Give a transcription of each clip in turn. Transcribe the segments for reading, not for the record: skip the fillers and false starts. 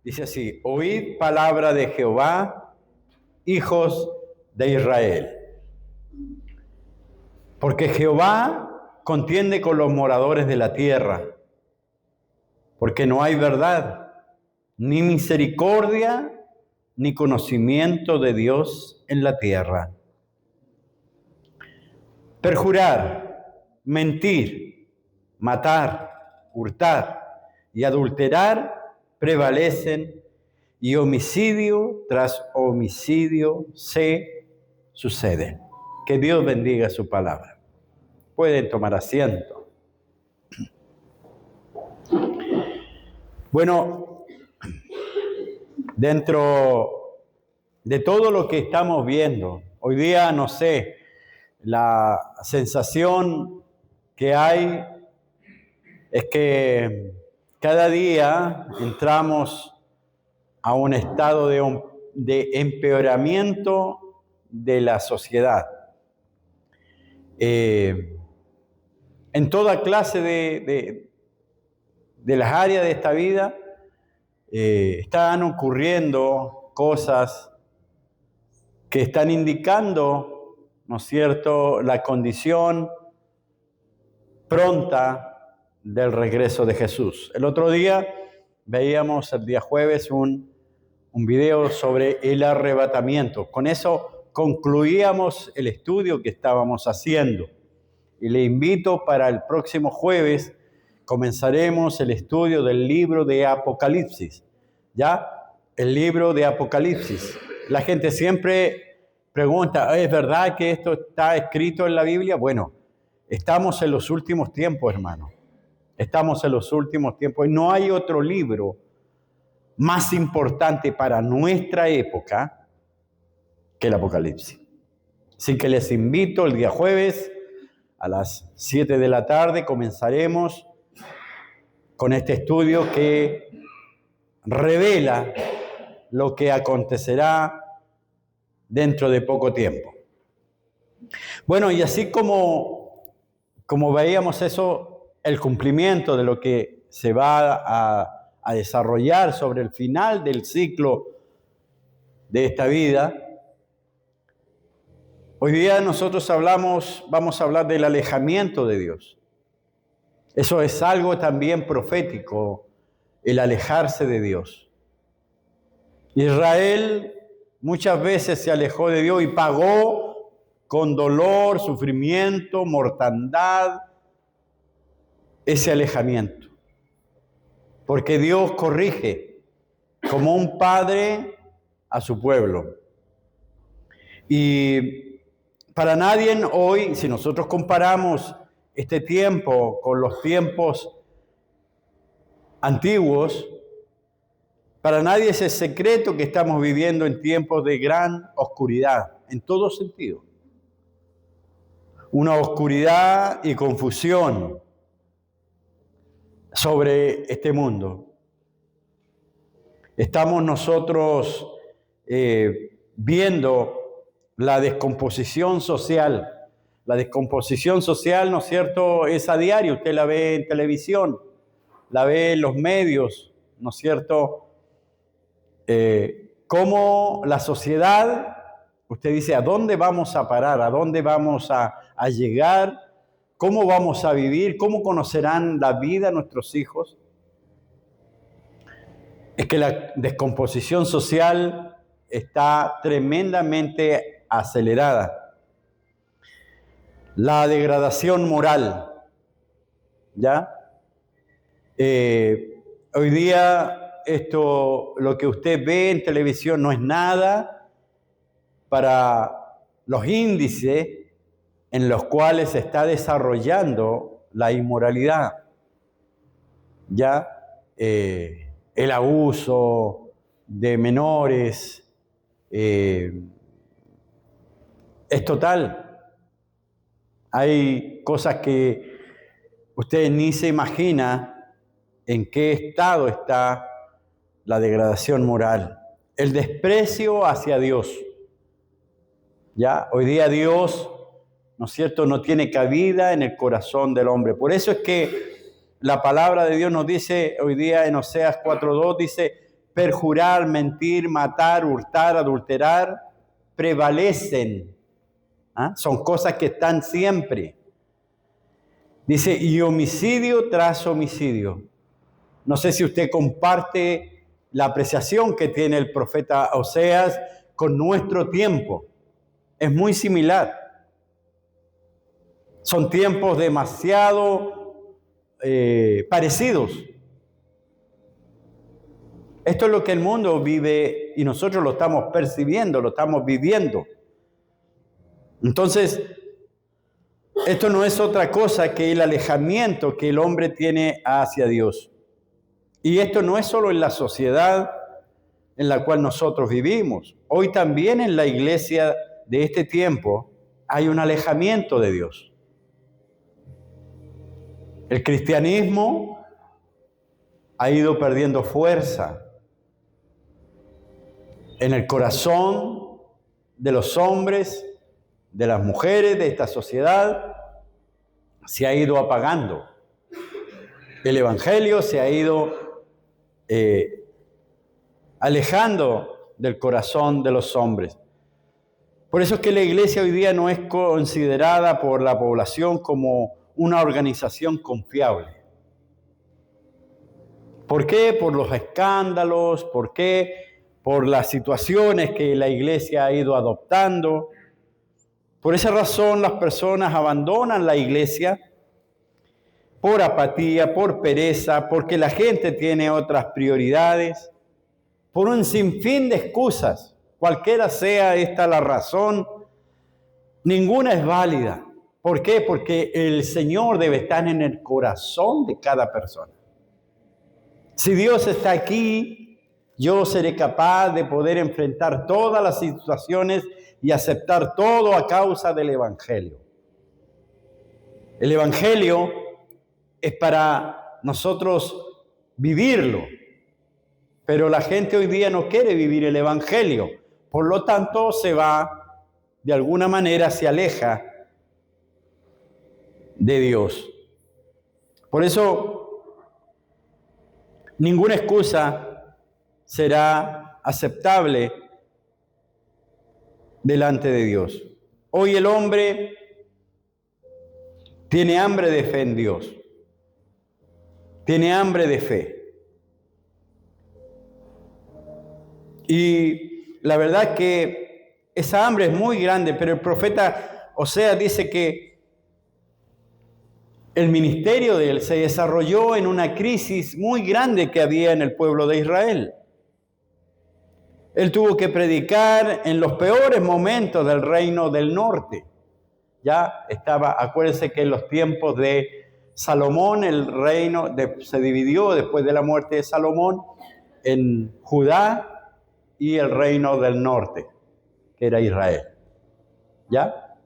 Dice así: oíd palabra de Jehová, hijos de Israel. Porque Jehová contiende con los moradores de la tierra, porque no hay verdad, ni misericordia, ni conocimiento de Dios en la tierra. Perjurar, mentir, matar, hurtar y adulterar prevalecen, y homicidio tras homicidio se sucede. Que Dios bendiga su palabra. Pueden tomar asiento. Bueno, dentro de todo lo que estamos viendo, hoy día, no sé, la sensación que hay es que cada día entramos a un estado de empeoramiento de la sociedad. En toda clase de las áreas de esta vida están ocurriendo cosas que están indicando, ¿no es cierto?, la condición pronta del regreso de Jesús. El otro día veíamos, el día jueves, un video sobre el arrebatamiento. Con eso concluíamos el estudio que estábamos haciendo. Y le invito para el próximo jueves, comenzaremos el estudio del libro de Apocalipsis. ¿Ya? El libro de Apocalipsis. La gente siempre pregunta, ¿es verdad que esto está escrito en la Biblia? Bueno, estamos en los últimos tiempos, hermano. Estamos en los últimos tiempos y no hay otro libro más importante para nuestra época que el Apocalipsis. Así que les invito el día jueves a las 7 de la tarde, comenzaremos con este estudio que revela lo que acontecerá dentro de poco tiempo. Bueno, y así como veíamos eso, el cumplimiento de lo que se va a desarrollar sobre el final del ciclo de esta vida, hoy día nosotros vamos a hablar del alejamiento de Dios. Eso es algo también profético, el alejarse de Dios. Israel muchas veces se alejó de Dios y pagó con dolor, sufrimiento, mortandad, ese alejamiento. Porque Dios corrige como un padre a su pueblo. Y para nadie hoy, si nosotros comparamos este tiempo con los tiempos antiguos, para nadie es el secreto que estamos viviendo en tiempos de gran oscuridad, en todo sentido. Una oscuridad y confusión sobre este mundo. Estamos nosotros viendo la descomposición social. La descomposición social, ¿no es cierto?, es a diario. Usted la ve en televisión, la ve en los medios, ¿no es cierto? Cómo la sociedad, usted dice, ¿a dónde vamos a parar? ¿A dónde vamos a llegar? ¿Cómo vamos a vivir? ¿Cómo conocerán la vida nuestros hijos? Es que la descomposición social está tremendamente acelerada. La degradación moral, ¿ya? Hoy día lo que usted ve en televisión no es nada para los índices en los cuales se está desarrollando la inmoralidad, ¿ya? El abuso de menores, es total. Hay cosas que usted ni se imagina en qué estado está la degradación moral, el desprecio hacia Dios. ¿Ya? Hoy día Dios, ¿no es cierto?, no tiene cabida en el corazón del hombre. Por eso es que la palabra de Dios nos dice hoy día en Oseas 4:2, dice, perjurar, mentir, matar, hurtar, adulterar, prevalecen. Son cosas que están siempre. Dice, y homicidio tras homicidio. No sé si usted comparte la apreciación que tiene el profeta Oseas con nuestro tiempo. Es muy similar. Son tiempos demasiado parecidos. Esto es lo que el mundo vive y nosotros lo estamos percibiendo, lo estamos viviendo. Entonces, esto no es otra cosa que el alejamiento que el hombre tiene hacia Dios. Y esto no es solo en la sociedad en la cual nosotros vivimos. Hoy también en la iglesia de este tiempo hay un alejamiento de Dios. El cristianismo ha ido perdiendo fuerza en el corazón de los hombres, de las mujeres de esta sociedad. Se ha ido apagando. El evangelio se ha ido alejando del corazón de los hombres. Por eso es que la iglesia hoy día no es considerada por la población como una organización confiable. ¿Por qué? Por los escándalos. ¿Por qué? Por las situaciones que la iglesia ha ido adoptando. Por esa razón las personas abandonan la iglesia por apatía, por pereza, porque la gente tiene otras prioridades, por un sinfín de excusas. Cualquiera sea esta la razón, ninguna es válida. ¿Por qué? Porque el Señor debe estar en el corazón de cada persona. Si Dios está aquí, yo seré capaz de poder enfrentar todas las situaciones y aceptar todo a causa del Evangelio. El Evangelio es para nosotros vivirlo, pero la gente hoy día no quiere vivir el Evangelio. Por lo tanto, se va, de alguna manera se aleja de Dios. Por eso, ninguna excusa será aceptable delante de Dios. Hoy el hombre tiene hambre de fe en Dios. Tiene hambre de fe. Y la verdad que esa hambre es muy grande, pero el profeta Oseas dice que el ministerio de él se desarrolló en una crisis muy grande que había en el pueblo de Israel. Él tuvo que predicar en los peores momentos del reino del norte. Ya estaba, acuérdense que en los tiempos de Salomón, el reino se dividió después de la muerte de Salomón en Judá y el reino del norte, que era Israel. ¿Ya?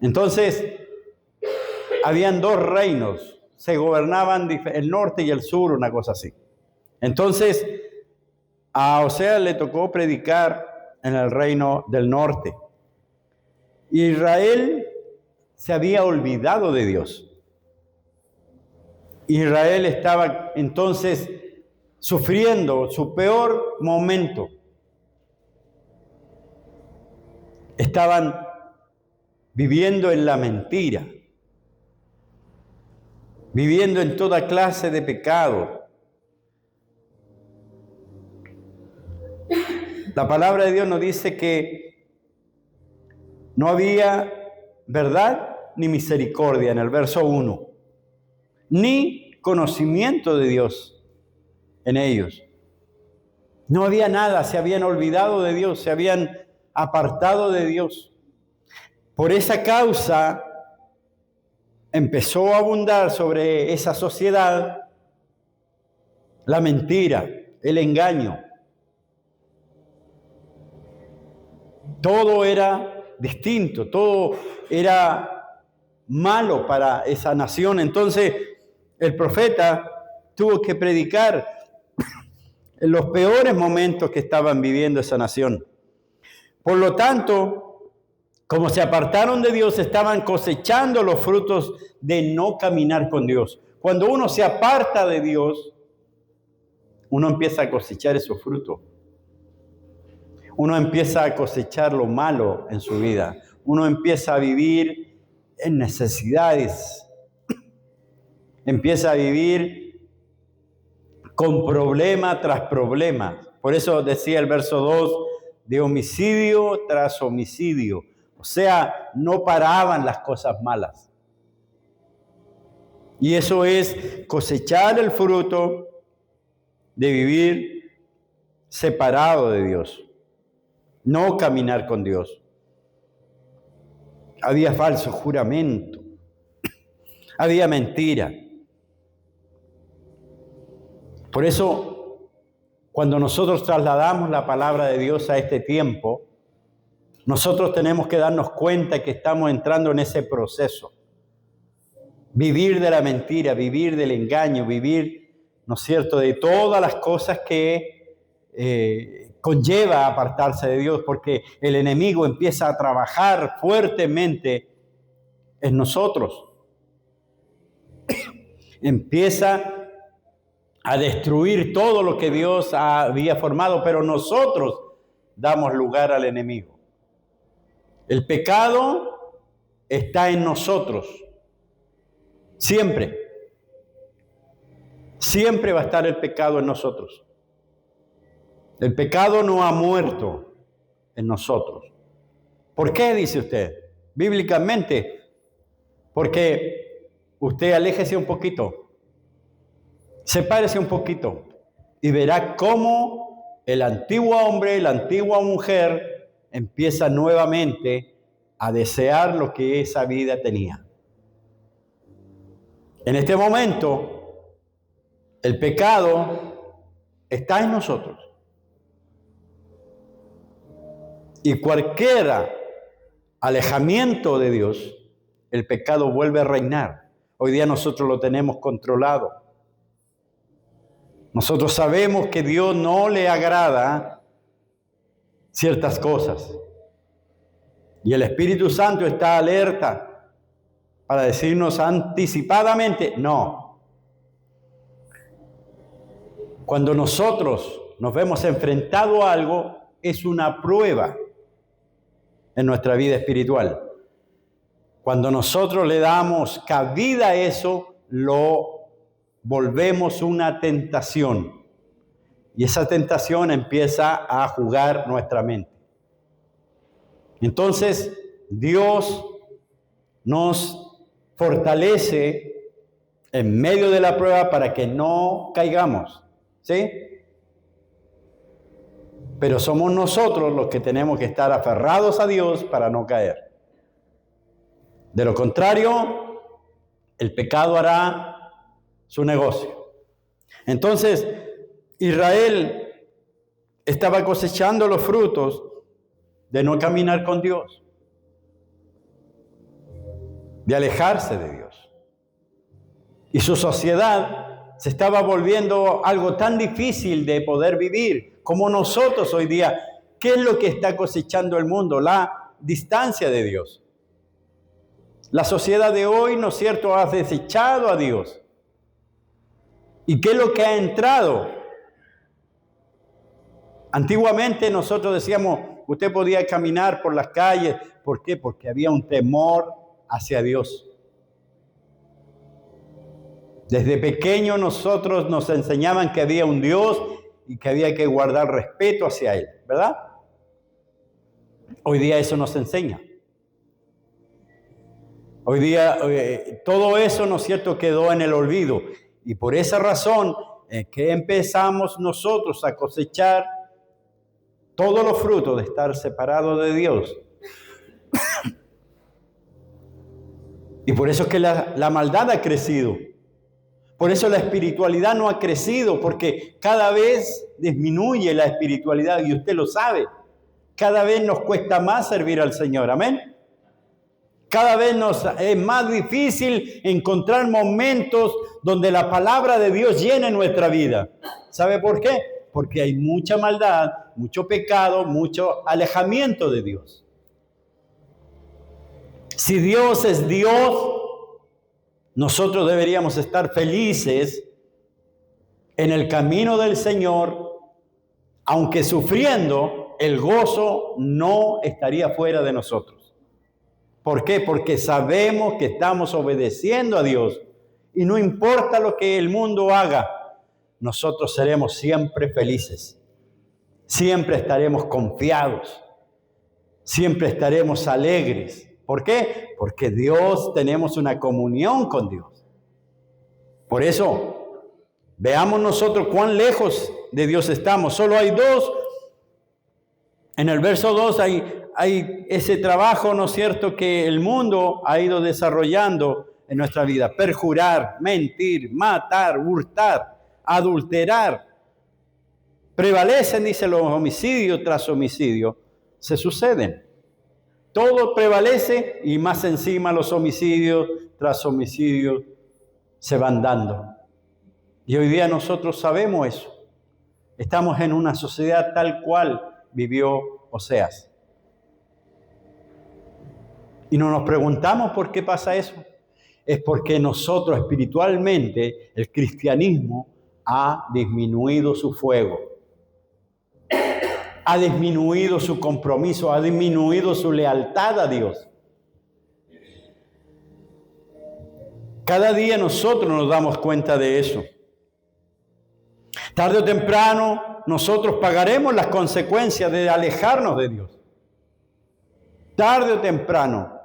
Entonces, habían dos reinos, se gobernaban el norte y el sur, una cosa así. Entonces, a Oseas le tocó predicar en el reino del norte. Israel se había olvidado de Dios. Israel estaba entonces sufriendo su peor momento. Estaban viviendo en la mentira, viviendo en toda clase de pecado. La palabra de Dios nos dice que no había verdad ni misericordia en el verso 1, ni conocimiento de Dios en ellos. No había nada, se habían olvidado de Dios, se habían apartado de Dios. Por esa causa empezó a abundar sobre esa sociedad la mentira, el engaño. Todo era distinto, todo era malo para esa nación. Entonces el profeta tuvo que predicar en los peores momentos que estaban viviendo esa nación. Por lo tanto, como se apartaron de Dios, estaban cosechando los frutos de no caminar con Dios. Cuando uno se aparta de Dios, uno empieza a cosechar esos frutos. Uno empieza a cosechar lo malo en su vida. Uno empieza a vivir en necesidades. Empieza a vivir con problema tras problema. Por eso decía el verso 2, de homicidio tras homicidio. O sea, no paraban las cosas malas. Y eso es cosechar el fruto de vivir separado de Dios. No caminar con Dios. Había falso juramento. Había mentira. Por eso, cuando nosotros trasladamos la palabra de Dios a este tiempo, nosotros tenemos que darnos cuenta que estamos entrando en ese proceso. Vivir de la mentira, vivir del engaño, vivir, ¿no es cierto?, de todas las cosas que conlleva apartarse de Dios, porque el enemigo empieza a trabajar fuertemente en nosotros. Empieza a destruir todo lo que Dios había formado, pero nosotros damos lugar al enemigo. El pecado está en nosotros. Siempre. Siempre va a estar el pecado en nosotros. El pecado no ha muerto en nosotros. ¿Por qué, dice usted? Bíblicamente, porque usted aléjese un poquito, sepárese un poquito y verá cómo el antiguo hombre, la antigua mujer empieza nuevamente a desear lo que esa vida tenía. En este momento, el pecado está en nosotros. Y cualquier alejamiento de Dios, el pecado vuelve a reinar. Hoy día nosotros lo tenemos controlado. Nosotros sabemos que Dios no le agrada ciertas cosas. Y el Espíritu Santo está alerta para decirnos anticipadamente, no. Cuando nosotros nos vemos enfrentados a algo, es una prueba en nuestra vida espiritual. Cuando nosotros le damos cabida a eso, lo volvemos una tentación. Y esa tentación empieza a jugar nuestra mente. Entonces, Dios nos fortalece en medio de la prueba para que no caigamos, ¿sí? Pero somos nosotros los que tenemos que estar aferrados a Dios para no caer. De lo contrario, el pecado hará su negocio. Entonces, Israel estaba cosechando los frutos de no caminar con Dios, de alejarse de Dios. Y su sociedad se estaba volviendo algo tan difícil de poder vivir como nosotros hoy día. ¿Qué es lo que está cosechando el mundo? La distancia de Dios. La sociedad de hoy, ¿no es cierto?, ha desechado a Dios. ¿Y qué es lo que ha entrado? Antiguamente nosotros decíamos, usted podía caminar por las calles. ¿Por qué? Porque había un temor hacia Dios. Desde pequeño nosotros nos enseñaban que había un Dios y que había que guardar respeto hacia Él, ¿verdad? Hoy día eso nos enseña. Hoy día todo eso, ¿no es cierto?, quedó en el olvido. Y por esa razón que empezamos nosotros a cosechar todos los frutos de estar separados de Dios. Y por eso es que la maldad ha crecido. Por eso la espiritualidad no ha crecido, porque cada vez disminuye la espiritualidad y usted lo sabe. Cada vez nos cuesta más servir al Señor, amén. Cada vez nos es más difícil encontrar momentos donde la palabra de Dios llene nuestra vida. ¿Sabe por qué? Porque hay mucha maldad, mucho pecado, mucho alejamiento de Dios. Si Dios es Dios, nosotros deberíamos estar felices en el camino del Señor, aunque sufriendo, el gozo no estaría fuera de nosotros. ¿Por qué? Porque sabemos que estamos obedeciendo a Dios y no importa lo que el mundo haga, nosotros seremos siempre felices, siempre estaremos confiados, siempre estaremos alegres. ¿Por qué? Porque tenemos una comunión con Dios. Por eso, veamos nosotros cuán lejos de Dios estamos. Solo hay dos. En el verso 2 hay ese trabajo, ¿no es cierto?, que el mundo ha ido desarrollando en nuestra vida. Perjurar, mentir, matar, hurtar, adulterar. Prevalecen, dice, los homicidios tras homicidio. Se suceden. Todo prevalece y más encima los homicidios tras homicidios se van dando. Y hoy día nosotros sabemos eso. Estamos en una sociedad tal cual vivió Oseas. Y no nos preguntamos por qué pasa eso. Es porque nosotros espiritualmente, el cristianismo ha disminuido su fuego. Ha disminuido su compromiso, ha disminuido su lealtad a Dios. Cada día nosotros nos damos cuenta de eso. Tarde o temprano nosotros pagaremos las consecuencias de alejarnos de Dios. Tarde o temprano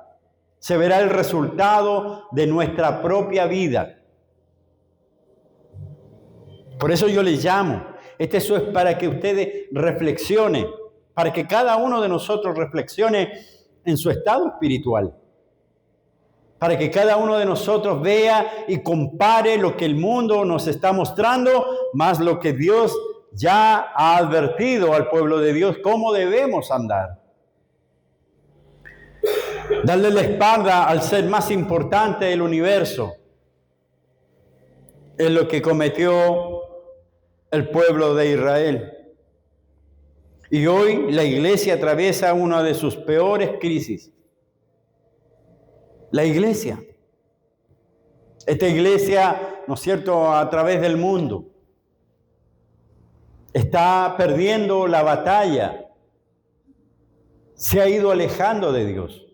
se verá el resultado de nuestra propia vida. Por eso yo les llamo. Eso es para que ustedes reflexionen, para que cada uno de nosotros reflexione en su estado espiritual, para que cada uno de nosotros vea y compare lo que el mundo nos está mostrando, más lo que Dios ya ha advertido al pueblo de Dios, cómo debemos andar. Darle la espalda al ser más importante del universo es lo que cometió el pueblo de Israel. Y hoy la iglesia atraviesa una de sus peores crisis. La iglesia. Esta iglesia, ¿no es cierto?, a través del mundo, está perdiendo la batalla. Se ha ido alejando de Dios.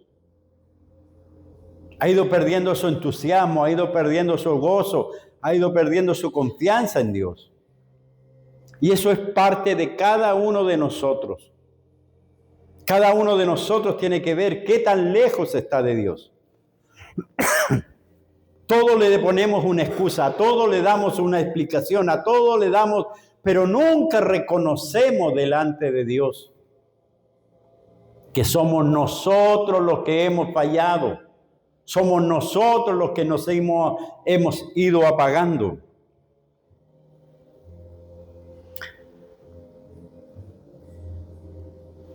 Ha ido perdiendo su entusiasmo, ha ido perdiendo su gozo, ha ido perdiendo su confianza en Dios. Y eso es parte de cada uno de nosotros. Cada uno de nosotros tiene que ver qué tan lejos está de Dios. Todo le ponemos una excusa, a todo le damos una explicación, a todo le damos, pero nunca reconocemos delante de Dios que somos nosotros los que hemos fallado. Somos nosotros los que nos hemos ido apagando.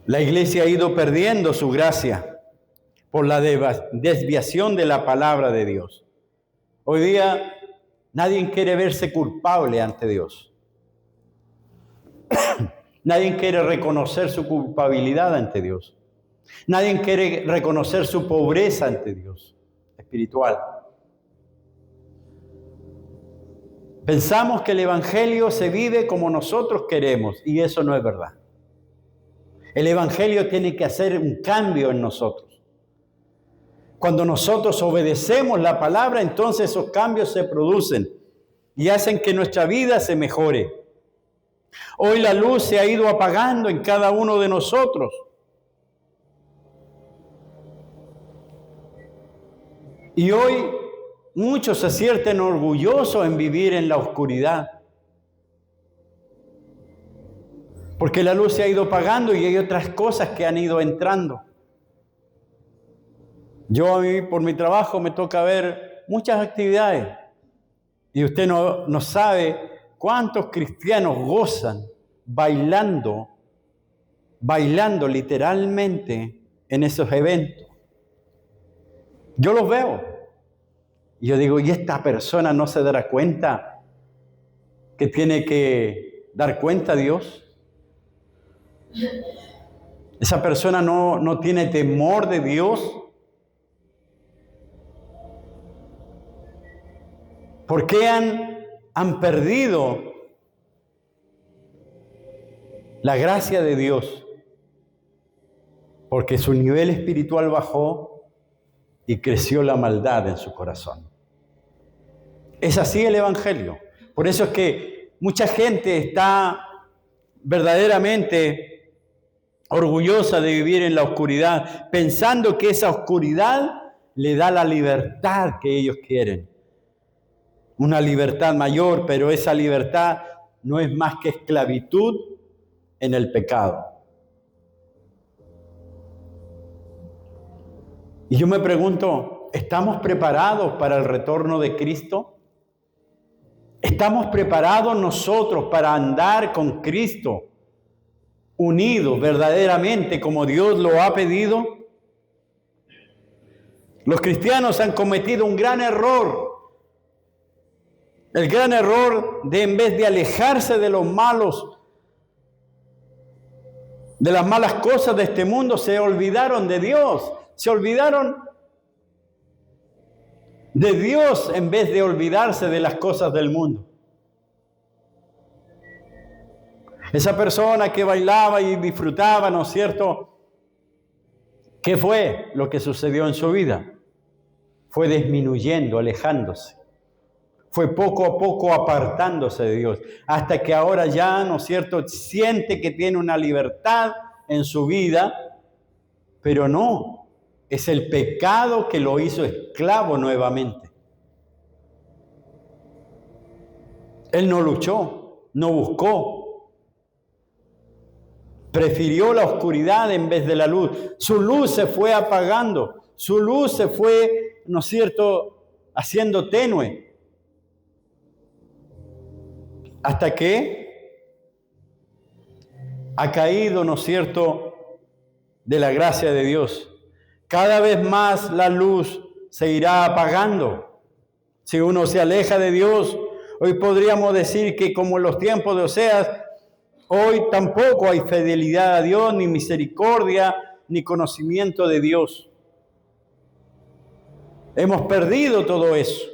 La iglesia ha ido perdiendo su gracia por la desviación de la palabra de Dios. Hoy día nadie quiere verse culpable ante Dios. Nadie quiere reconocer su culpabilidad ante Dios. Nadie quiere reconocer su pobreza ante Dios espiritual. Pensamos que el evangelio se vive como nosotros queremos y eso no es verdad. El evangelio tiene que hacer un cambio en nosotros. Cuando nosotros obedecemos la palabra, entonces esos cambios se producen y hacen que nuestra vida se mejore. Hoy la luz se ha ido apagando en cada uno de nosotros. Y hoy muchos se sienten orgullosos en vivir en la oscuridad. Porque la luz se ha ido apagando y hay otras cosas que han ido entrando. Yo a mí, por mi trabajo, me toca ver muchas actividades. Y usted no sabe cuántos cristianos gozan bailando literalmente en esos eventos. Yo los veo. Y yo digo, ¿y esta persona no se dará cuenta que tiene que dar cuenta a Dios? Esa persona no tiene temor de Dios. ¿Por qué han perdido la gracia de Dios, porque su nivel espiritual bajó y creció la maldad en su corazón. Es así el Evangelio. Por eso es que mucha gente está verdaderamente orgullosa de vivir en la oscuridad, pensando que esa oscuridad le da la libertad que ellos quieren. Una libertad mayor, pero esa libertad no es más que esclavitud en el pecado. Y yo me pregunto, ¿estamos preparados para el retorno de Cristo? ¿Estamos preparados nosotros para andar con Cristo, unidos verdaderamente como Dios lo ha pedido? Los cristianos han cometido un gran error. El gran error de, en vez de alejarse de los malos, de las malas cosas de este mundo, se olvidaron de Dios. Se olvidaron de Dios en vez de olvidarse de las cosas del mundo. Esa persona que bailaba y disfrutaba, ¿no es cierto? ¿Qué fue lo que sucedió en su vida? Fue disminuyendo, alejándose. Fue poco a poco apartándose de Dios, hasta que ahora ya, ¿no es cierto?, siente que tiene una libertad en su vida, pero no, es el pecado que lo hizo esclavo nuevamente. Él no luchó, no buscó, prefirió la oscuridad en vez de la luz. Su luz se fue apagando, su luz se fue, ¿no es cierto?, haciendo tenue. Hasta que ha caído, ¿no es cierto?, de la gracia de Dios. Cada vez más la luz se irá apagando. Si uno se aleja de Dios, hoy podríamos decir que como en los tiempos de Oseas, hoy tampoco hay fidelidad a Dios, ni misericordia, ni conocimiento de Dios. Hemos perdido todo eso.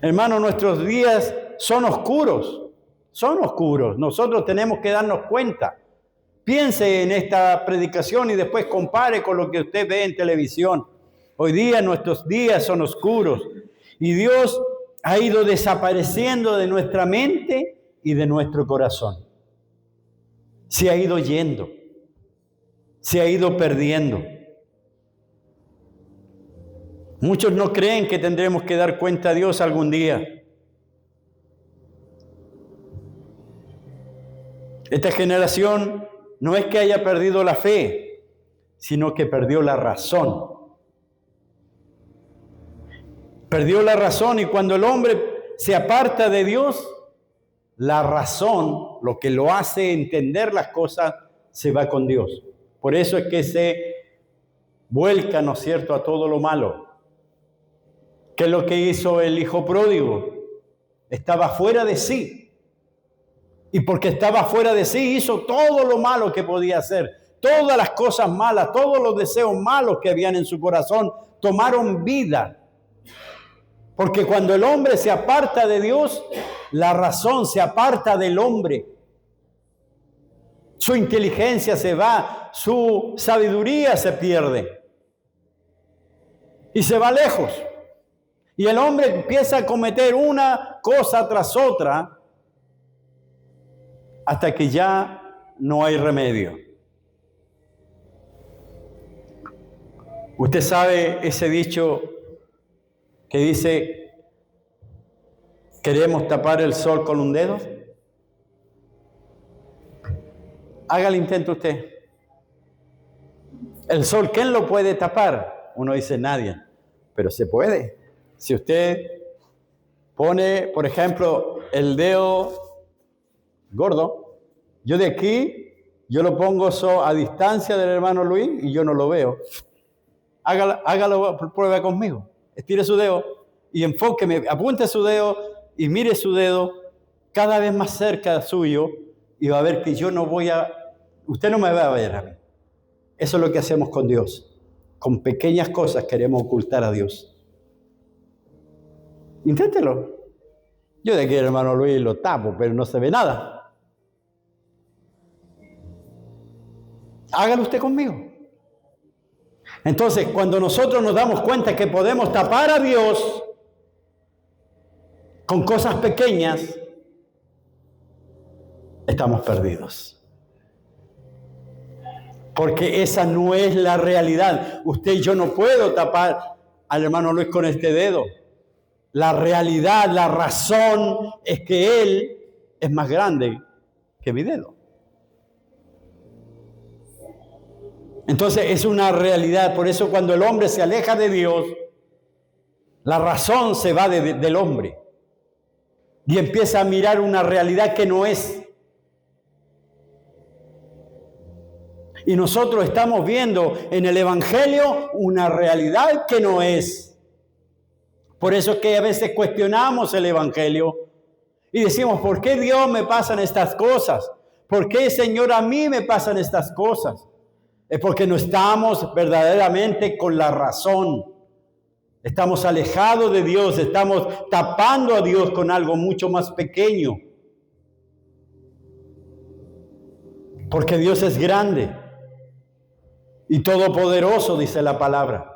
Hermanos, nuestros días son oscuros, Nosotros tenemos que darnos cuenta. Piense en esta predicación y después compare con lo que usted ve en televisión. Hoy día nuestros días son oscuros y Dios ha ido desapareciendo de nuestra mente y de nuestro corazón. Se ha ido yendo, se ha ido perdiendo. Muchos no creen que tendremos que dar cuenta a Dios algún día. Esta generación no es que haya perdido la fe, sino que perdió la razón. Perdió la razón y cuando el hombre se aparta de Dios, la razón, lo que lo hace entender las cosas, se va con Dios. Por eso es que se vuelca, ¿no es cierto?, a todo lo malo. ¿Qué es lo que hizo el hijo pródigo? Estaba fuera de sí. Y porque estaba fuera de sí, hizo todo lo malo que podía hacer. Todas las cosas malas, todos los deseos malos que habían en su corazón, tomaron vida. Porque cuando el hombre se aparta de Dios, la razón se aparta del hombre. Su inteligencia se va, su sabiduría se pierde. Y se va lejos. Y el hombre empieza a cometer una cosa tras otra hasta que ya no hay remedio. Usted sabe ese dicho que dice, ¿queremos tapar el sol con un dedo? Haga el intento usted. El sol, ¿quién lo puede tapar? Uno dice, nadie, pero se puede. Si usted pone, por ejemplo, el dedo gordo, yo de aquí, yo lo pongo a distancia del hermano Luis y yo no lo veo. Hágalo, prueba conmigo. Estire su dedo y enfóqueme, apunte su dedo y mire su dedo cada vez más cerca suyo y va a ver que usted no me va a ver a mí. Eso es lo que hacemos con Dios. Con pequeñas cosas queremos ocultar a Dios. Inténtelo. Yo de aquí, hermano Luis, lo tapo, pero no se ve nada. Hágalo usted conmigo. Entonces, cuando nosotros nos damos cuenta que podemos tapar a Dios con cosas pequeñas, estamos perdidos. Porque esa no es la realidad. Usted y yo no puedo tapar al hermano Luis con este dedo. La realidad, la razón es que Él es más grande que mi dedo. Entonces es una realidad. Por eso cuando el hombre se aleja de Dios, la razón se va del hombre y empieza a mirar una realidad que no es. Y nosotros estamos viendo en el Evangelio una realidad que no es. Por eso es que a veces cuestionamos el Evangelio y decimos, ¿por qué Dios me pasan estas cosas? ¿Por qué, Señor, a mí me pasan estas cosas? Es porque no estamos verdaderamente con la razón. Estamos alejados de Dios, estamos tapando a Dios con algo mucho más pequeño. Porque Dios es grande y todopoderoso, dice la palabra.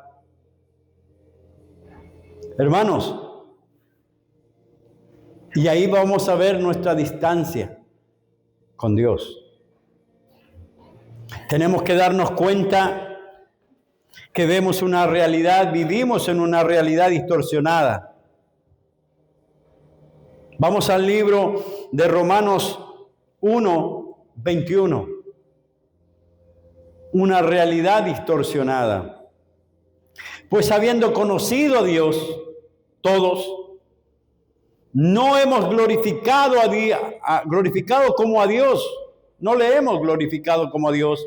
Hermanos, y ahí vamos a ver nuestra distancia con Dios. Tenemos que darnos cuenta que vemos una realidad, vivimos en una realidad distorsionada. Vamos al libro de Romanos 1:21. Una realidad distorsionada. Pues habiendo conocido a Dios, todos, no hemos glorificado glorificado como a Dios, no le hemos glorificado como a Dios,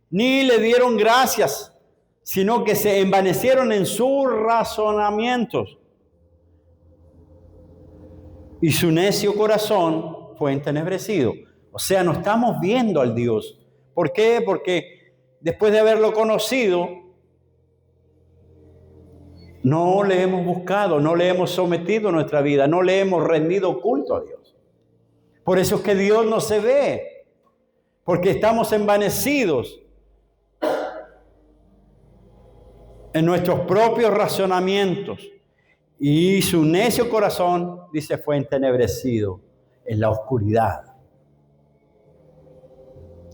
ni le dieron gracias, sino que se envanecieron en sus razonamientos. Y su necio corazón fue entenebrecido. O sea, no estamos viendo al Dios. ¿Por qué? Porque después de haberlo conocido, no le hemos buscado, no le hemos sometido nuestra vida, no le hemos rendido culto a Dios. Por eso es que Dios no se ve, porque estamos envanecidos en nuestros propios razonamientos. Y su necio corazón, dice, fue entenebrecido en la oscuridad.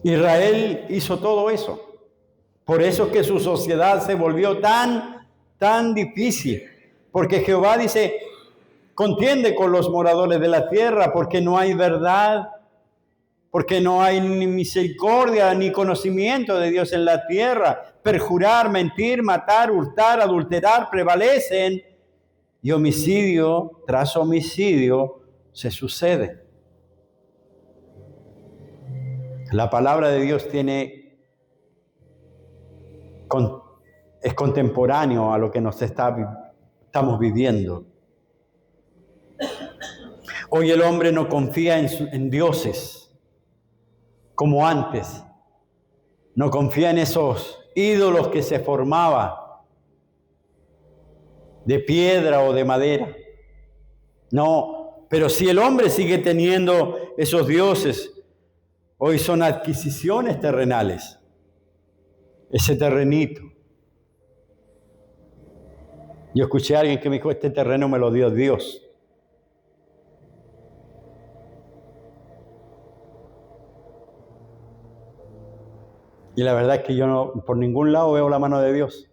Israel hizo todo eso. Por eso es que su sociedad se volvió tan difícil. Porque Jehová dice, contiende con los moradores de la tierra, porque no hay verdad, porque no hay ni misericordia ni conocimiento de Dios en la tierra. Perjurar, mentir, matar, hurtar, adulterar prevalecen, y homicidio tras homicidio se sucede. La palabra de Dios es contemporáneo a lo que estamos viviendo. Hoy el hombre no confía en dioses como antes. No confía en esos ídolos que se formaban de piedra o de madera. No, pero si el hombre sigue teniendo esos dioses, hoy son adquisiciones terrenales. Ese terrenito. Yo escuché a alguien que me dijo, este terreno me lo dio Dios. Y la verdad es que yo no, por ningún lado veo la mano de Dios.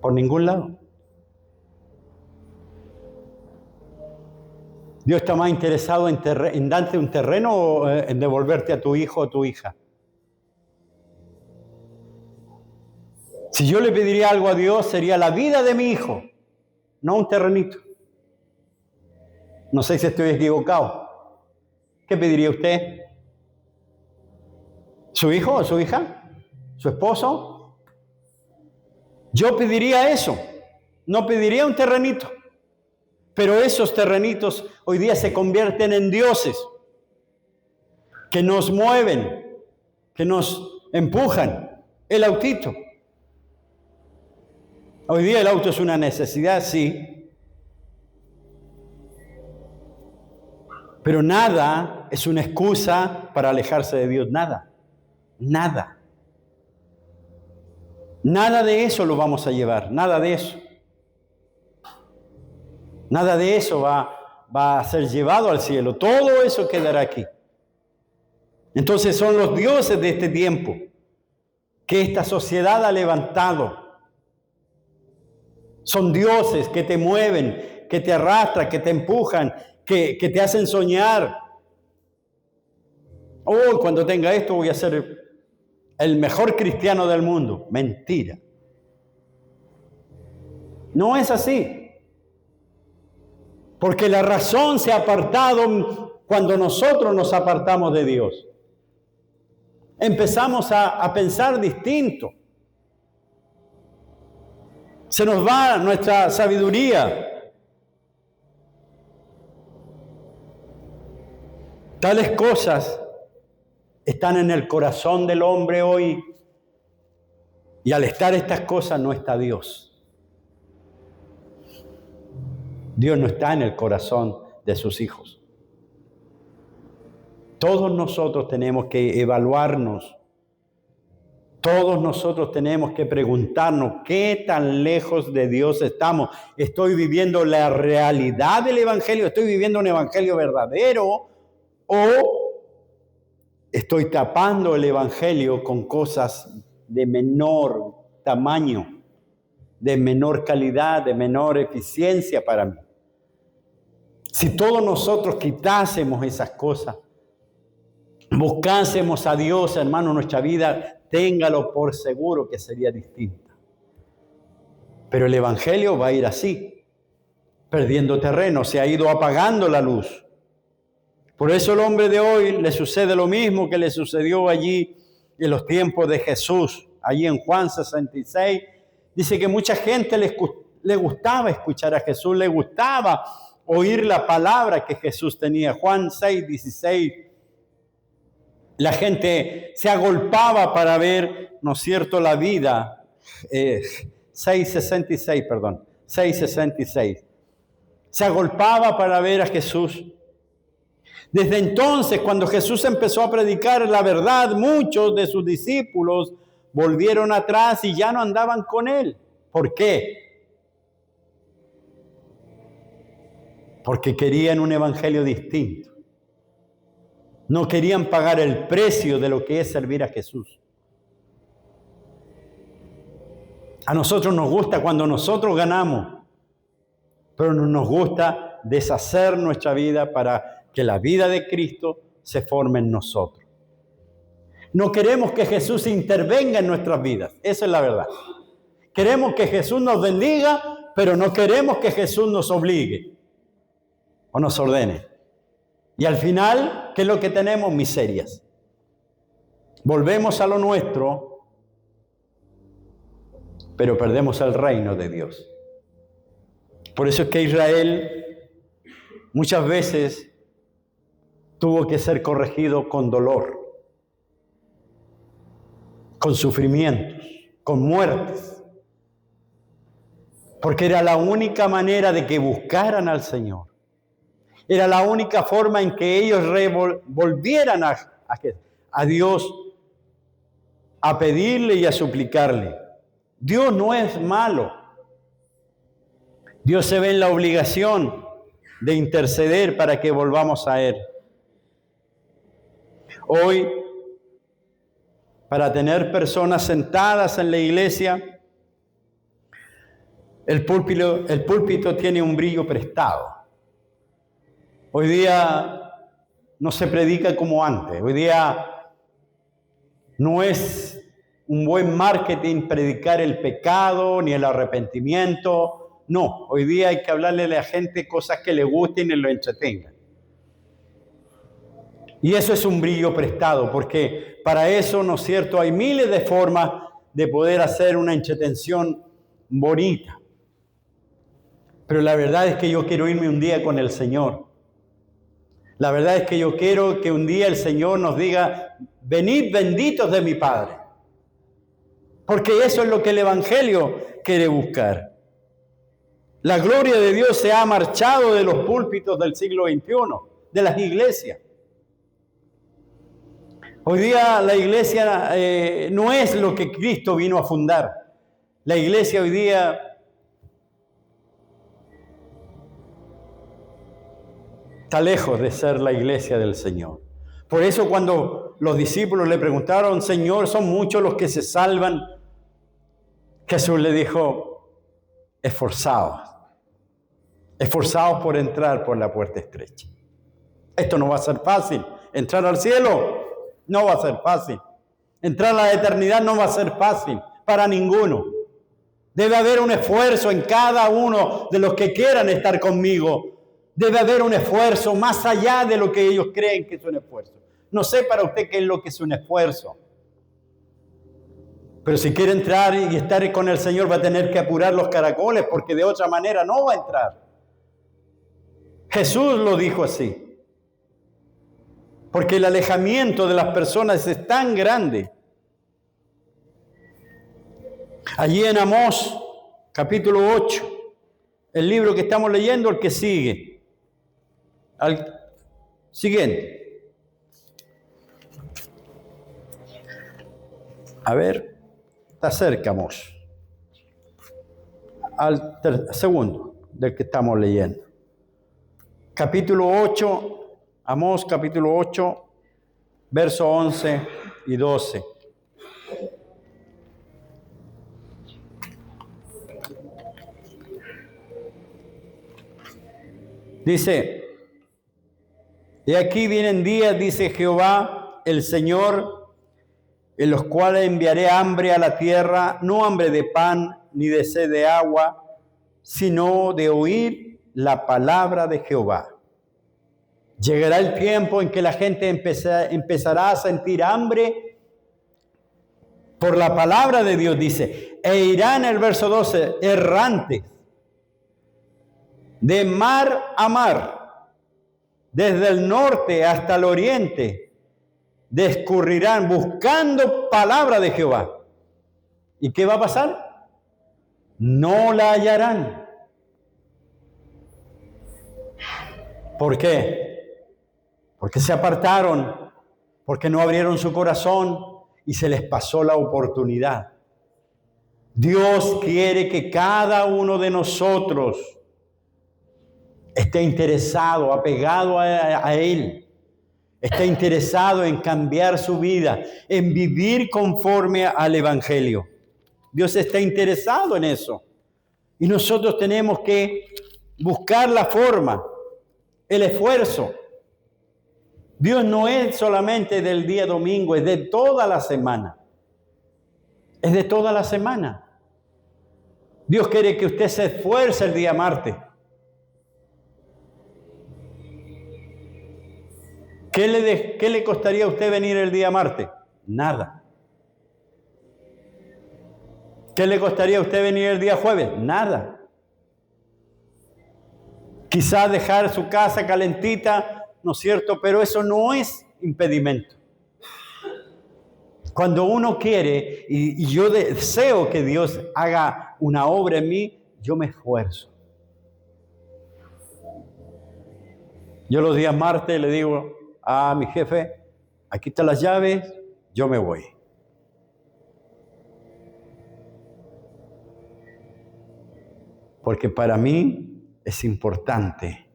Por ningún lado. Dios está más interesado en darte un terreno o en devolverte a tu hijo o tu hija. Si yo le pediría algo a Dios, sería la vida de mi hijo, no un terrenito. No sé si estoy equivocado. ¿Qué pediría usted? ¿Su hijo o su hija? ¿Su esposo? Yo pediría eso. No pediría un terrenito. Pero esos terrenitos hoy día se convierten en dioses que nos mueven, que nos empujan. El autito. Hoy día el auto es una necesidad, sí. Pero nada es una excusa para alejarse de Dios, nada. Nada. Nada de eso lo vamos a llevar, nada de eso. Nada de eso va a ser llevado al cielo. Todo eso quedará aquí. Entonces son los dioses de este tiempo que esta sociedad ha levantado. Son dioses que te mueven, que te arrastran, que te empujan, que te hacen soñar. Oh, cuando tenga esto voy a ser el mejor cristiano del mundo. Mentira. No es así. Porque la razón se ha apartado cuando nosotros nos apartamos de Dios. Empezamos a pensar distinto. Se nos va nuestra sabiduría. Tales cosas están en el corazón del hombre hoy. Y al estar estas cosas no está Dios. Dios no está en el corazón de sus hijos. Todos nosotros tenemos que evaluarnos. Todos nosotros tenemos que preguntarnos qué tan lejos de Dios estamos. ¿Estoy viviendo la realidad del Evangelio? ¿Estoy viviendo un Evangelio verdadero? ¿O estoy tapando el Evangelio con cosas de menor tamaño, de menor calidad, de menor eficiencia para mí? Si todos nosotros quitásemos esas cosas, buscásemos a Dios, hermano, nuestra vida, téngalo por seguro que sería distinta. Pero el Evangelio va a ir así, perdiendo terreno, se ha ido apagando la luz. Por eso el hombre de hoy le sucede lo mismo que le sucedió allí en los tiempos de Jesús. Allí en Juan 66, dice que mucha gente le gustaba escuchar a Jesús, le gustaba oír la palabra que Jesús tenía. Juan 6:16. La gente se agolpaba para ver, ¿no es cierto?, la vida. 6:66. Se agolpaba para ver a Jesús. Desde entonces, cuando Jesús empezó a predicar la verdad, muchos de sus discípulos volvieron atrás y ya no andaban con él. ¿Por qué? Porque querían un evangelio distinto. No querían pagar el precio de lo que es servir a Jesús. A nosotros nos gusta cuando nosotros ganamos, pero no nos gusta deshacer nuestra vida para que la vida de Cristo se forme en nosotros. No queremos que Jesús intervenga en nuestras vidas, esa es la verdad. Queremos que Jesús nos bendiga, pero no queremos que Jesús nos obligue o nos ordene. Y al final, ¿qué es lo que tenemos? Miserias. Volvemos a lo nuestro, pero perdemos el reino de Dios. Por eso es que Israel muchas veces tuvo que ser corregido con dolor, con sufrimientos, con muertes, porque era la única manera de que buscaran al Señor. Era la única forma en que ellos volvieran a Dios a pedirle y a suplicarle. Dios no es malo. Dios se ve en la obligación de interceder para que volvamos a Él. Hoy, para tener personas sentadas en la iglesia, el púlpito tiene un brillo prestado. Hoy día no se predica como antes. Hoy día no es un buen marketing predicar el pecado ni el arrepentimiento. No, hoy día hay que hablarle a la gente cosas que le gusten y lo entretengan. Y eso es un brillo prestado, porque para eso, ¿no es cierto?, hay miles de formas de poder hacer una entretención bonita. Pero la verdad es que yo quiero irme un día con el Señor. La verdad es que yo quiero que un día el Señor nos diga, venid benditos de mi Padre. Porque eso es lo que el Evangelio quiere buscar. La gloria de Dios se ha marchado de los púlpitos del siglo XXI, de las iglesias. Hoy día la iglesia no es lo que Cristo vino a fundar. La iglesia hoy día está lejos de ser la iglesia del Señor. Por eso cuando los discípulos le preguntaron, Señor, ¿son muchos los que se salvan? Jesús le dijo, esforzaos por entrar por la puerta estrecha. Esto no va a ser fácil. Entrar al cielo no va a ser fácil. Entrar a la eternidad no va a ser fácil para ninguno. Debe haber un esfuerzo en cada uno de los que quieran estar conmigo. Debe haber un esfuerzo más allá de lo que ellos creen que es un esfuerzo. No sé para usted qué es lo que es un esfuerzo. Pero si quiere entrar y estar con el Señor va a tener que apurar los caracoles porque de otra manera no va a entrar. Jesús lo dijo así. Porque el alejamiento de las personas es tan grande. Allí en Amós, capítulo 8, el libro que estamos leyendo, el que sigue. Al siguiente. A ver, está cerca Amós. Al segundo del que estamos leyendo. Capítulo 8, Amós capítulo 8, versos 11 y 12. Dice, y aquí vienen días, dice Jehová, el Señor, en los cuales enviaré hambre a la tierra, no hambre de pan ni de sed de agua, sino de oír la palabra de Jehová. Llegará el tiempo en que la gente empezará a sentir hambre por la palabra de Dios, dice, e irán, el verso 12, errantes, de mar a mar, desde el norte hasta el oriente, discurrirán buscando palabra de Jehová. ¿Y qué va a pasar? No la hallarán. ¿Por qué? Porque se apartaron, porque no abrieron su corazón y se les pasó la oportunidad. Dios quiere que cada uno de nosotros esté interesado, apegado a Él, esté interesado en cambiar su vida, en vivir conforme al Evangelio. Dios está interesado en eso. Y nosotros tenemos que buscar la forma, el esfuerzo. Dios no es solamente del día domingo, es de toda la semana. Es de toda la semana. Dios quiere que usted se esfuerce el día martes. ¿Qué le costaría a usted venir el día martes? Nada. ¿Qué le costaría a usted venir el día jueves? Nada. Quizás dejar su casa calentita, ¿no es cierto? Pero eso no es impedimento. Cuando uno quiere, y yo deseo que Dios haga una obra en mí, yo me esfuerzo. Yo los días martes le digo a mi jefe, aquí están las llaves, yo me voy. Porque para mí es importante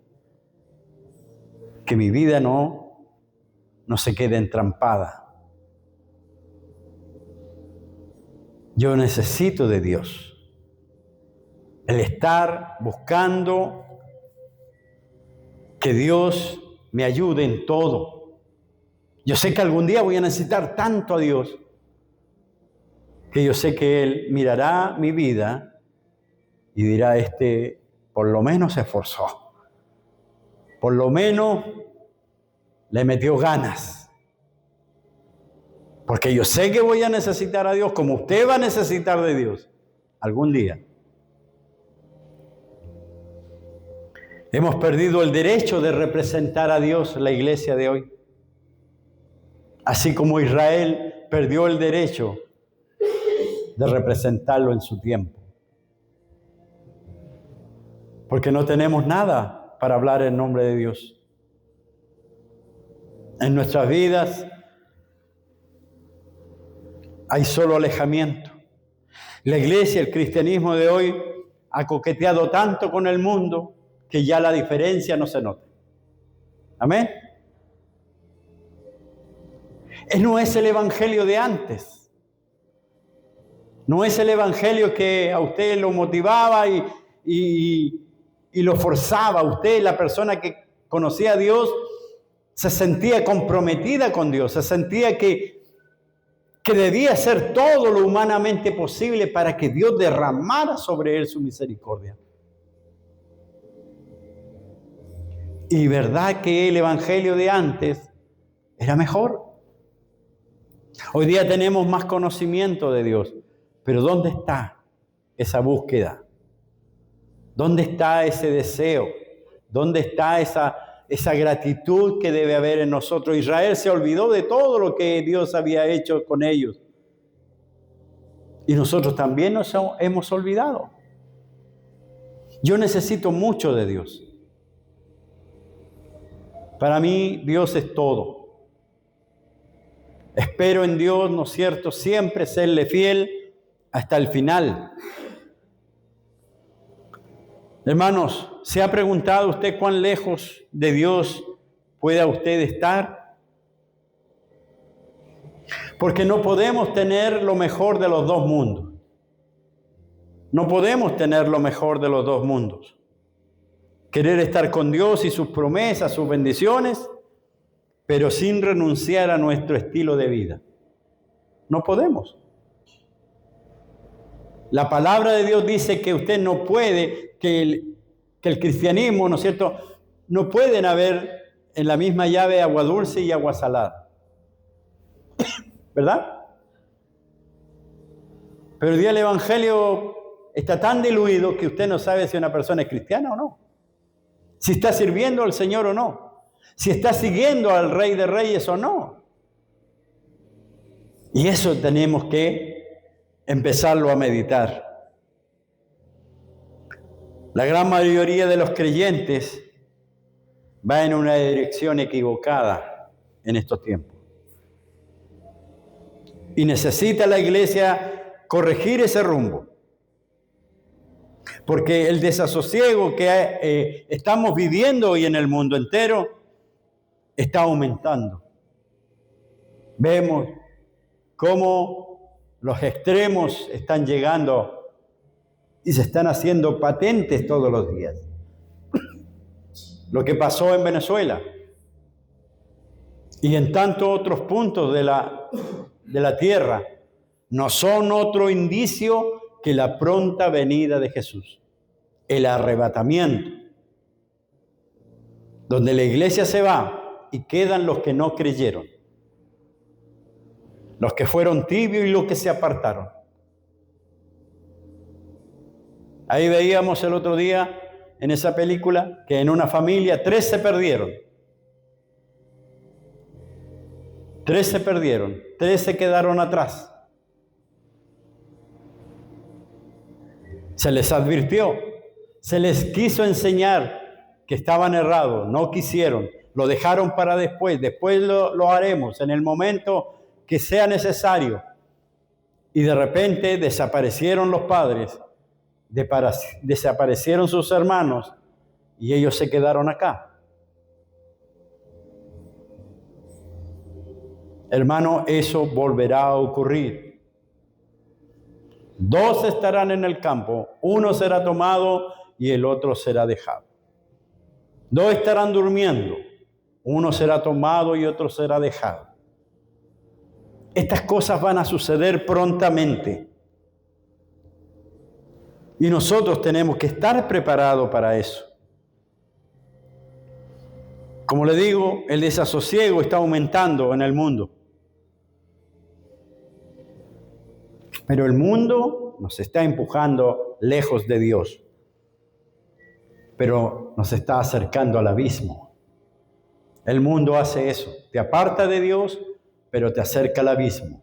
que mi vida no se quede entrampada. Yo necesito de Dios. El estar buscando que Dios me ayude en todo. Yo sé que algún día voy a necesitar tanto a Dios que yo sé que Él mirará mi vida y dirá, por lo menos se esforzó. Por lo menos le metió ganas. Porque yo sé que voy a necesitar a Dios como usted va a necesitar de Dios algún día. Hemos perdido el derecho de representar a Dios en la iglesia de hoy. Así como Israel perdió el derecho de representarlo en su tiempo. Porque no tenemos nada para hablar en nombre de Dios. En nuestras vidas hay solo alejamiento. La iglesia, el cristianismo de hoy, ha coqueteado tanto con el mundo que ya la diferencia no se nota. Amén. No es el evangelio de antes. No es el evangelio que a usted lo motivaba y lo forzaba. Usted, la persona que conocía a Dios, se sentía comprometida con Dios, se sentía que debía hacer todo lo humanamente posible para que Dios derramara sobre él su misericordia. Y verdad que el evangelio de antes era mejor. Hoy día tenemos más conocimiento de Dios, pero ¿dónde está esa búsqueda? ¿Dónde está ese deseo? ¿Dónde está esa gratitud que debe haber en nosotros? Israel se olvidó de todo lo que Dios había hecho con ellos. Y nosotros también nos hemos olvidado. Yo necesito mucho de Dios. Para mí, Dios es todo. Espero en Dios, ¿no es cierto?, siempre serle fiel hasta el final. Hermanos, ¿se ha preguntado usted cuán lejos de Dios pueda usted estar? Porque no podemos tener lo mejor de los dos mundos. No podemos tener lo mejor de los dos mundos. Querer estar con Dios y sus promesas, sus bendiciones, pero sin renunciar a nuestro estilo de vida. No podemos. La palabra de Dios dice que usted no puede, que el cristianismo, ¿no es cierto?, no pueden haber en la misma llave agua dulce y agua salada. ¿Verdad? Pero hoy día el evangelio está tan diluido que usted no sabe si una persona es cristiana o no. Si está sirviendo al Señor o no. Si está siguiendo al Rey de Reyes o no. Y eso tenemos que empezarlo a meditar. La gran mayoría de los creyentes va en una dirección equivocada en estos tiempos. Y necesita la iglesia corregir ese rumbo. Porque el desasosiego que estamos viviendo hoy en el mundo entero está aumentando. Vemos cómo los extremos están llegando y se están haciendo patentes todos los días. Lo que pasó en Venezuela y en tantos otros puntos de la tierra no son otro indicio que la pronta venida de Jesús, el arrebatamiento, donde la iglesia se va y quedan los que no creyeron, los que fueron tibios y los que se apartaron. Ahí veíamos el otro día en esa película que en una familia 3 se perdieron. 3 se perdieron, 3 se quedaron atrás. Se les advirtió, se les quiso enseñar que estaban errados, no quisieron, lo dejaron para después lo haremos en el momento que sea necesario. Y de repente desaparecieron los padres, desaparecieron sus hermanos y ellos se quedaron acá. Hermano, eso volverá a ocurrir. 2 estarán en el campo, 1 será tomado y el otro será dejado. 2 estarán durmiendo, 1 será tomado y otro será dejado. Estas cosas van a suceder prontamente. Y nosotros tenemos que estar preparados para eso. Como le digo, el desasosiego está aumentando en el mundo. Pero el mundo nos está empujando lejos de Dios. Pero nos está acercando al abismo. El mundo hace eso. Te aparta de Dios, pero te acerca al abismo.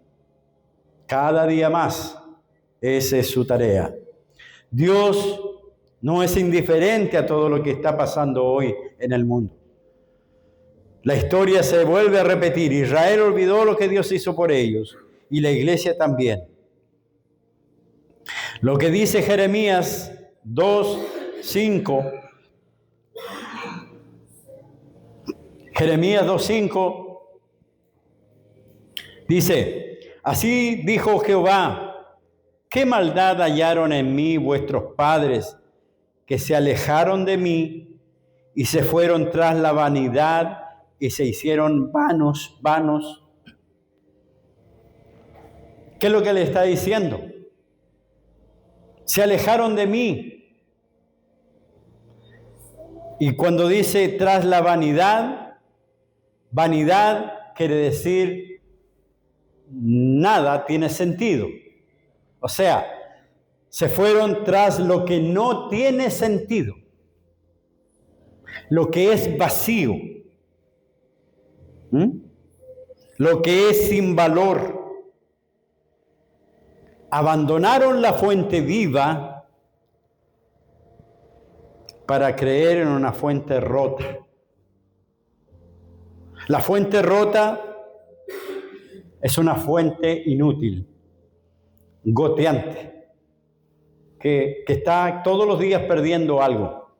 Cada día más. Esa es su tarea. Dios no es indiferente a todo lo que está pasando hoy en el mundo. La historia se vuelve a repetir. Israel olvidó lo que Dios hizo por ellos. y la iglesia también. Lo que dice Jeremías 2:5, Jeremías 2:5 dice: así dijo Jehová, ¿qué maldad hallaron en mí vuestros padres, que se alejaron de mí y se fueron tras la vanidad y se hicieron vanos? ¿Qué es lo que le está diciendo? Se alejaron de mí. Y cuando dice tras la vanidad, vanidad quiere decir nada tiene sentido. O sea, se fueron tras lo que no tiene sentido, lo que es vacío, lo que es sin valor. Abandonaron la fuente viva para creer en una fuente rota. La fuente rota es una fuente inútil, goteante, que está todos los días perdiendo algo.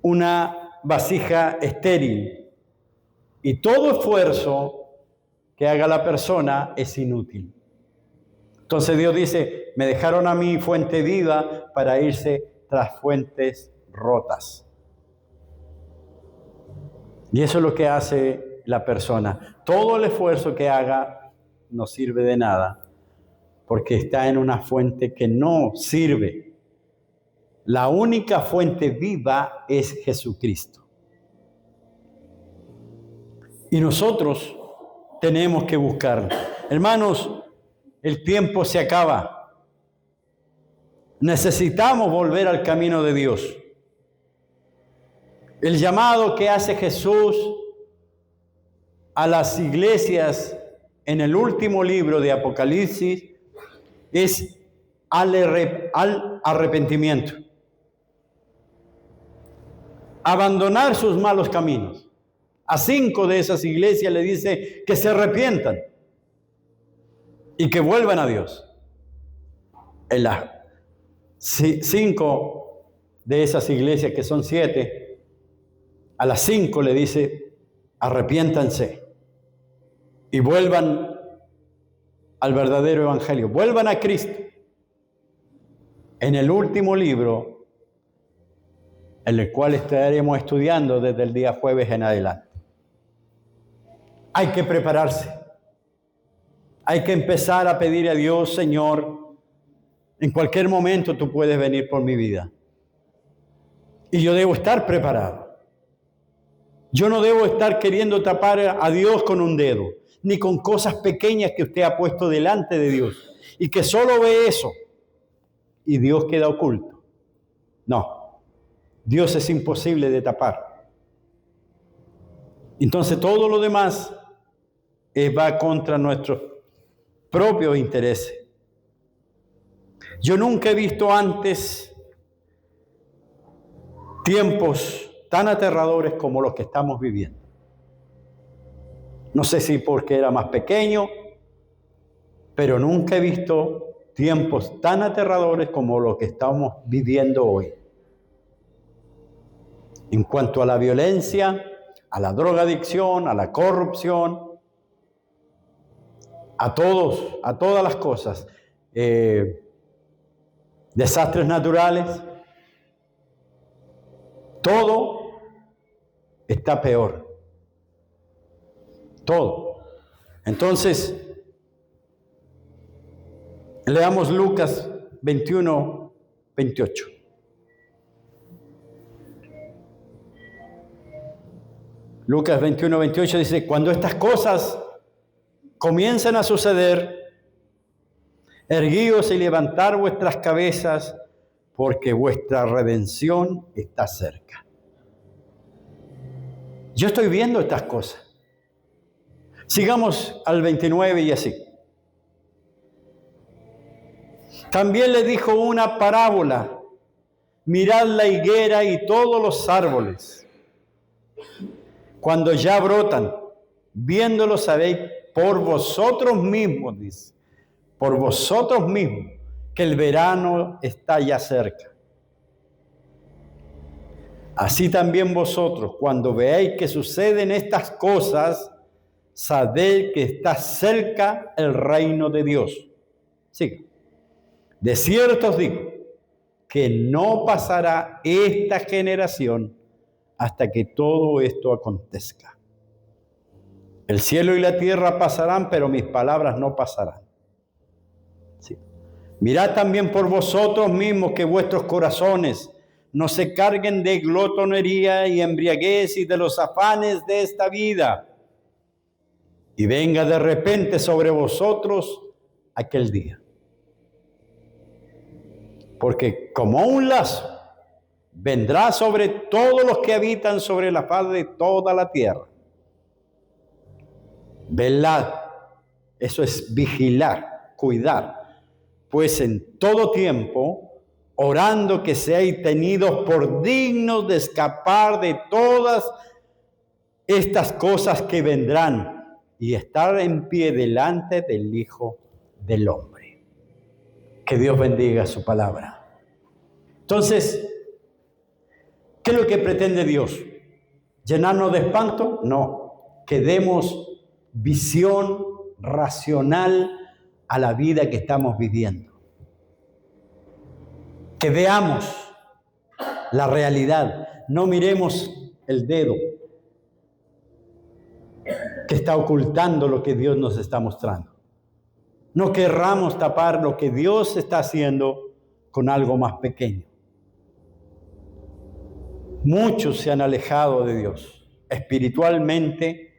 Una vasija estéril. Y todo esfuerzo que haga la persona es inútil. Entonces Dios dice, me dejaron a mi fuente viva para irse tras fuentes rotas. Y eso es lo que hace la persona. Todo el esfuerzo que haga no sirve de nada, porque está en una fuente que no sirve. La única fuente viva es Jesucristo. Y nosotros tenemos que buscarlo. Hermanos, el tiempo se acaba. Necesitamos volver al camino de Dios. El llamado que hace Jesús a las iglesias en el último libro de Apocalipsis es al arrepentimiento. Abandonar sus malos caminos. A 5 de esas iglesias le dice que se arrepientan y que vuelvan a Dios. En las 5 de esas iglesias, que son 7, a las 5 le dice, arrepiéntanse y vuelvan al verdadero evangelio, vuelvan a Cristo. En el último libro, en el cual estaremos estudiando desde el día jueves en adelante. Hay que prepararse. Hay que empezar a pedir a Dios, Señor, en cualquier momento tú puedes venir por mi vida. Y yo debo estar preparado. Yo no debo estar queriendo tapar a Dios con un dedo, ni con cosas pequeñas que usted ha puesto delante de Dios y que solo ve eso y Dios queda oculto. No, Dios es imposible de tapar. Entonces todo lo demás va contra nuestros propios intereses. Yo nunca he visto antes tiempos tan aterradores como los que estamos viviendo. No sé si porque era más pequeño, pero nunca he visto tiempos tan aterradores como los que estamos viviendo hoy. En cuanto a la violencia, a la drogadicción, a la corrupción, a todas las cosas, desastres naturales, todo está peor. Todo. Entonces, leamos Lucas 21:28. Lucas 21:28 dice, cuando estas cosas comiencen a suceder, erguíos y levantad vuestras cabezas, porque vuestra redención está cerca. Yo estoy viendo estas cosas. Sigamos al 29 y así. También le dijo una parábola. Mirad la higuera y todos los árboles. Cuando ya brotan, viéndolos sabéis por vosotros mismos, dice, por vosotros mismos, que el verano está ya cerca. Así también vosotros, cuando veáis que suceden estas cosas, sabed que está cerca el reino de Dios. Sí. De cierto os digo que no pasará esta generación hasta que todo esto acontezca. El cielo y la tierra pasarán, pero mis palabras no pasarán. Sí. Mirad también por vosotros mismos que vuestros corazones no se carguen de glotonería y embriaguez y de los afanes de esta vida. Y venga de repente sobre vosotros aquel día. Porque como un lazo vendrá sobre todos los que habitan sobre la faz de toda la tierra. Velad, eso es vigilar, cuidar, pues en todo tiempo orando que seáis tenidos por dignos de escapar de todas estas cosas que vendrán y estar en pie delante del Hijo del Hombre. Que Dios bendiga su palabra. Entonces, ¿qué es lo que pretende Dios? ¿Llenarnos de espanto? No, que demos visión racional a la vida que estamos viviendo. Que veamos la realidad, no miremos el dedo que está ocultando lo que Dios nos está mostrando. No querramos tapar lo que Dios está haciendo con algo más pequeño. Muchos se han alejado de Dios espiritualmente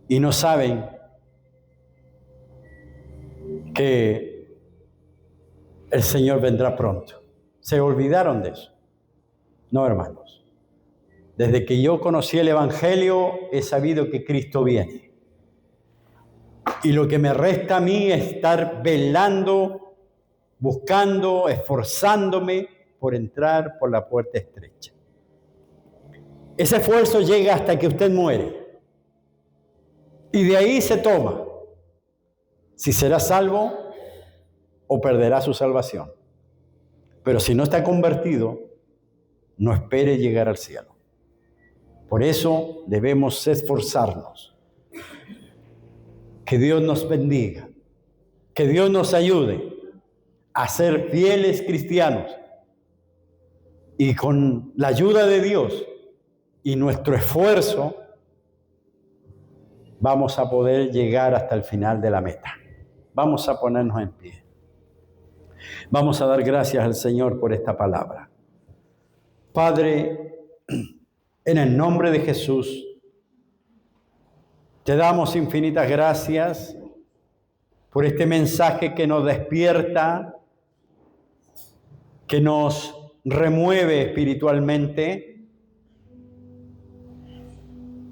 y no saben que el Señor vendrá pronto. Se olvidaron de eso. No, hermanos. Desde que yo conocí el Evangelio, he sabido que Cristo viene. Y lo que me resta a mí es estar velando, buscando, esforzándome por entrar por la puerta estrecha. Ese esfuerzo llega hasta que usted muere. Y de ahí se toma si será salvo o perderá su salvación. Pero si no está convertido, no espere llegar al cielo. Por eso debemos esforzarnos. Que Dios nos bendiga. Que Dios nos ayude a ser fieles cristianos. Y con la ayuda de Dios y nuestro esfuerzo, vamos a poder llegar hasta el final de la meta. Vamos a ponernos en pie. Vamos a dar gracias al Señor por esta palabra. Padre, en el nombre de Jesús, te damos infinitas gracias por este mensaje que nos despierta, que nos remueve espiritualmente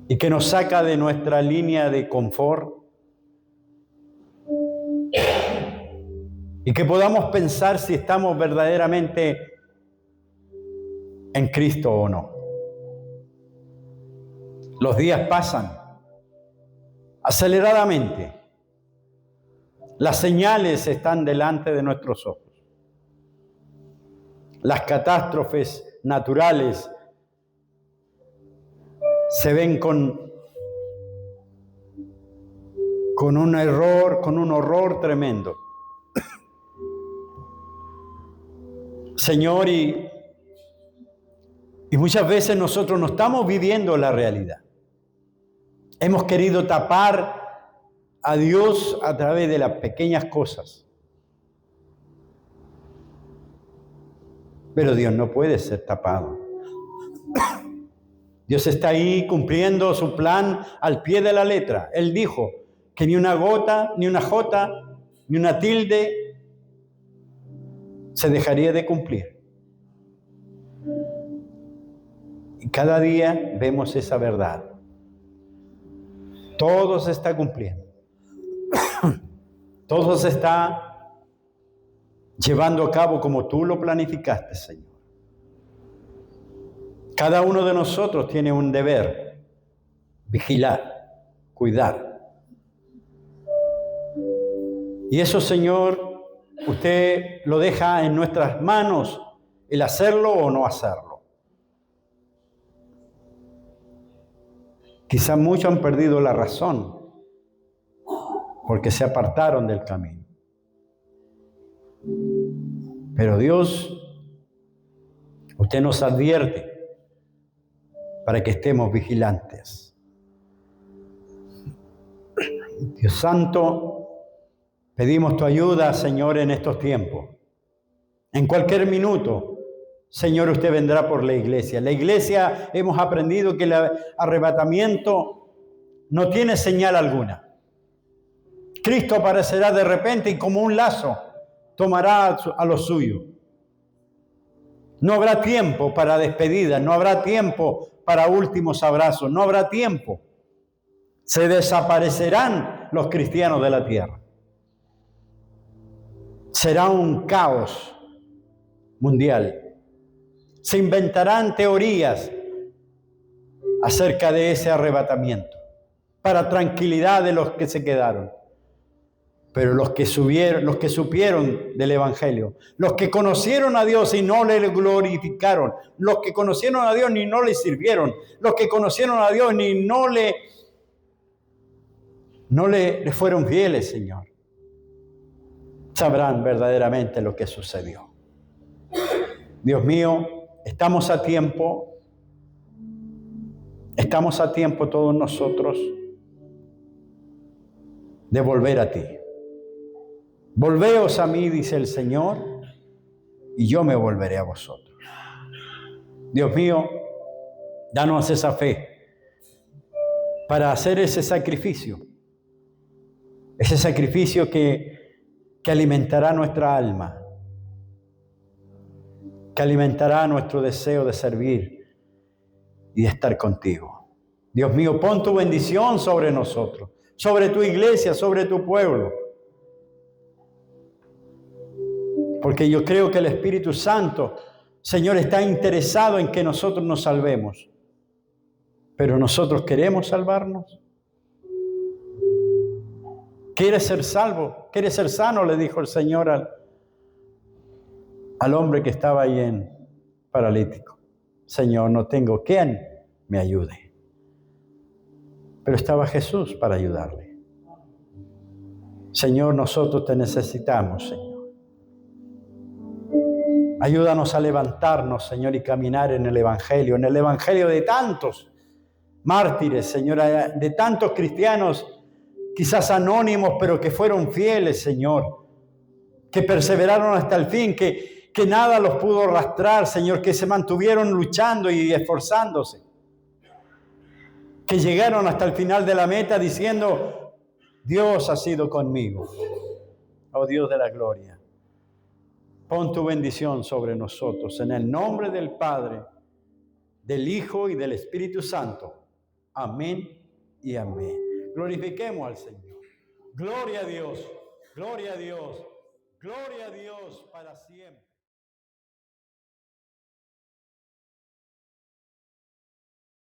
y que nos saca de nuestra línea de confort. Y que podamos pensar si estamos verdaderamente en Cristo o no. Los días pasan aceleradamente. Las señales están delante de nuestros ojos. Las catástrofes naturales se ven con un horror tremendo. Señor, y muchas veces nosotros no estamos viviendo la realidad. Hemos querido tapar a Dios a través de las pequeñas cosas. Pero Dios no puede ser tapado. Dios está ahí cumpliendo su plan al pie de la letra. Él dijo que ni una gota, ni una jota, ni una tilde se dejaría de cumplir. Y cada día vemos esa verdad. Todo se está cumpliendo. Todo se está llevando a cabo como tú lo planificaste, Señor. Cada uno de nosotros tiene un deber: vigilar, cuidar, Y eso, Señor, usted lo deja en nuestras manos, el hacerlo o no hacerlo. Quizá muchos han perdido la razón porque se apartaron del camino. Pero Dios, usted nos advierte para que estemos vigilantes. Dios Santo, pedimos tu ayuda, Señor, en estos tiempos. En cualquier minuto, Señor, usted vendrá por la iglesia. La iglesia, hemos aprendido que el arrebatamiento no tiene señal alguna. Cristo aparecerá de repente y como un lazo tomará a los suyos. No habrá tiempo para despedida, no habrá tiempo para últimos abrazos, no habrá tiempo. Se desaparecerán los cristianos de la tierra. Será un caos mundial. Se inventarán teorías acerca de ese arrebatamiento para tranquilidad de los que se quedaron. Pero los que supieron del Evangelio, los que conocieron a Dios y no le glorificaron, los que conocieron a Dios ni no le sirvieron, los que conocieron a Dios ni no le fueron fieles, Señor, sabrán verdaderamente lo que sucedió. Dios mío, estamos a tiempo todos nosotros de volver a ti. Volveos a mí, dice el Señor, y yo me volveré a vosotros. Dios mío, danos esa fe para hacer ese sacrificio que alimentará nuestra alma, que alimentará nuestro deseo de servir y de estar contigo. Dios mío, pon tu bendición sobre nosotros, sobre tu iglesia, sobre tu pueblo. Porque yo creo que el Espíritu Santo, Señor, está interesado en que nosotros nos salvemos. Pero nosotros queremos salvarnos. ¿Quieres ser salvo? ¿Quieres ser sano? Le dijo el Señor al hombre que estaba ahí en paralítico. Señor, no tengo quien me ayude. Pero estaba Jesús para ayudarle. Señor, nosotros te necesitamos, Señor. Ayúdanos a levantarnos, Señor, y caminar en el Evangelio de tantos mártires, Señor, de tantos cristianos, quizás anónimos, pero que fueron fieles, Señor, que perseveraron hasta el fin, que nada los pudo arrastrar, Señor, que se mantuvieron luchando y esforzándose, que llegaron hasta el final de la meta diciendo, Dios ha sido conmigo, oh Dios de la gloria. Pon tu bendición sobre nosotros, en el nombre del Padre, del Hijo y del Espíritu Santo. Amén y amén. Glorifiquemos al Señor. Gloria a Dios, gloria a Dios, gloria a Dios para siempre.